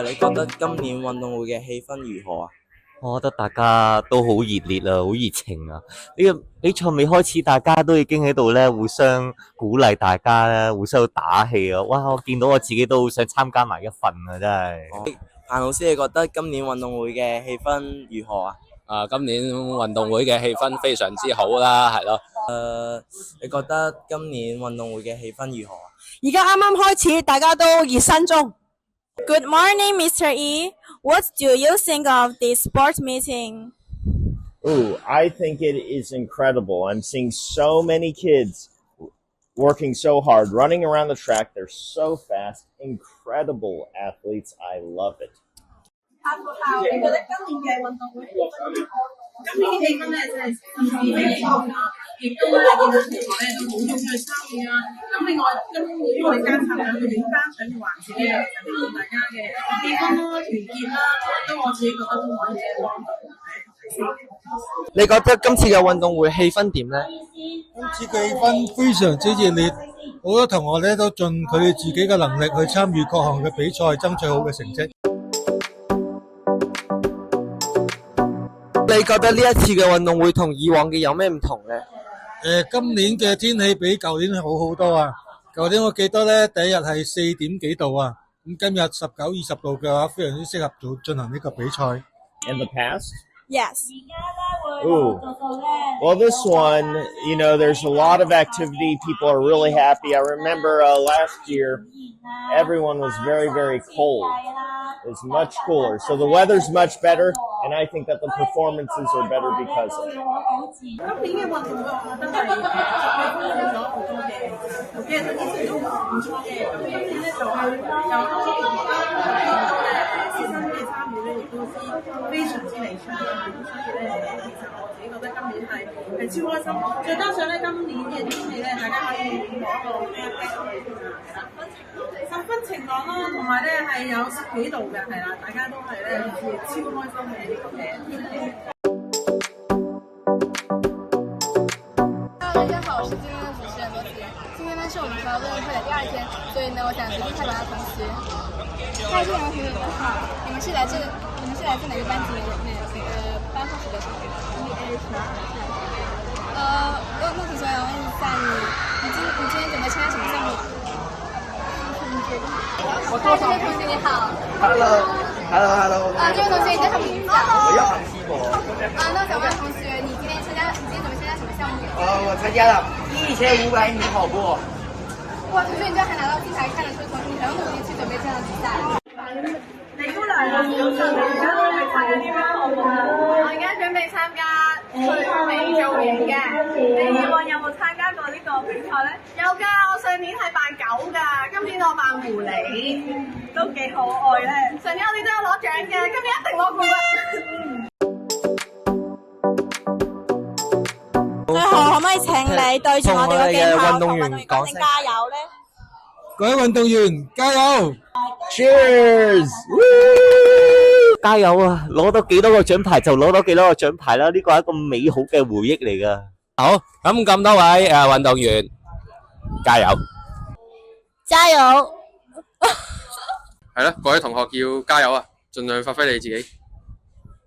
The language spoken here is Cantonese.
你覺得今年運動會嘅氣氛如何啊？我覺得大家都好熱烈啊，好熱情啊！呢個比賽未開始，大家都已經喺度咧互相鼓勵大家咧，互相打氣啊！哇！我見到我自己都好想參加埋一份啊，真係。彭老師，你覺得今年運動會嘅氣氛如何啊？今年運動會嘅氣氛非常之好啦，係咯。你覺得今年運動會嘅氣氛如何啊？而家啱啱開始，大家都熱身中。Good morning, Mr. E. What do you think of this sports meeting? Ooh, I think it is incredible. I'm seeing so many kids working so hard, running around the track. They're so fast. Incredible athletes. I love it. 你覺得今年嘅運動會氣氛如何？今年嘅氣氛咧真係非常好啦，亦都咧見到同學咧都好踴躍參與啦。咁另外今年我哋加插兩個影頒獎嘅環節咧，就令到大家嘅氣氛啦、團結啦，都我自己覺得都可以提升。你覺得今次嘅運動會氣氛點呢？今次嘅氣氛非常之熱烈，好多同學咧都盡佢哋自己嘅能力去參與各項嘅比賽，爭取好嘅成績。你覺得呢一次嘅運動會同以往嘅有咩唔同呢？今年嘅天氣比舊年好好多啊！舊年我記得咧第一日係4點幾度啊，咁今日19、20度嘅話，非常之適合進行呢個比賽。In the past? Yes. Ooh. Well, this one, there's a lot of activity. People are really happy. I remember last year, everyone was very, very cold. It's much cooler. So the weather's much better, and I think that the performances are better because of it. 今年嘅運動會，我覺得係咗好多嘅，其實以前都唔錯嘅。咁今年咧就有多咗同學啦，都咧師生嘅參與咧，亦都非常之理想啦。咁所以咧，其實我自己覺得今年係超開心。再加上咧今年嘅天氣咧，大家可以攞個咩十分晴朗啦，同埋咧係有10幾度嘅，係啦，大家都係咧超開心嘅呢個嘅天氣。大家好，我是今天的主持人罗子妍。今天呢是我们学校论文会的第2天，所以呢，我想直接采访下同学。嗨，这两位同学你们好，你们是来自哪个班级哪个班或者同学？你那同学我问一下你今天准备参加什么项目？嗨，这位同学你好。Hello。这位同学你叫什么名字啊？我叫韩希博。那想问同学，你今天准备参加什么项目？我參加了1500米跑步。哇，同學你這還拿到金牌，看得出你很有努力去準備這樣的比賽。你都嚟啦，你而家都係參加啲咩項目啊？我而家準備參加美造型嘅。你以往有冇參加過呢個比賽咧？有㗎，我上年係扮狗㗎，今年我扮狐狸，都幾可愛咧。上年我哋都有攞獎嘅，今年一定攞冠軍。最後可唔可以請你對住我哋嘅鏡頭同運動員講聲加油咧？各位運動員加油 Cheers！ 加油啊！攞到幾多個獎牌就攞到幾多個獎牌啦！呢個係一個美好嘅回憶嚟㗎。好，咁多位運動員加油！加油！係啦，各位同學要加油啊！盡量發揮你自己。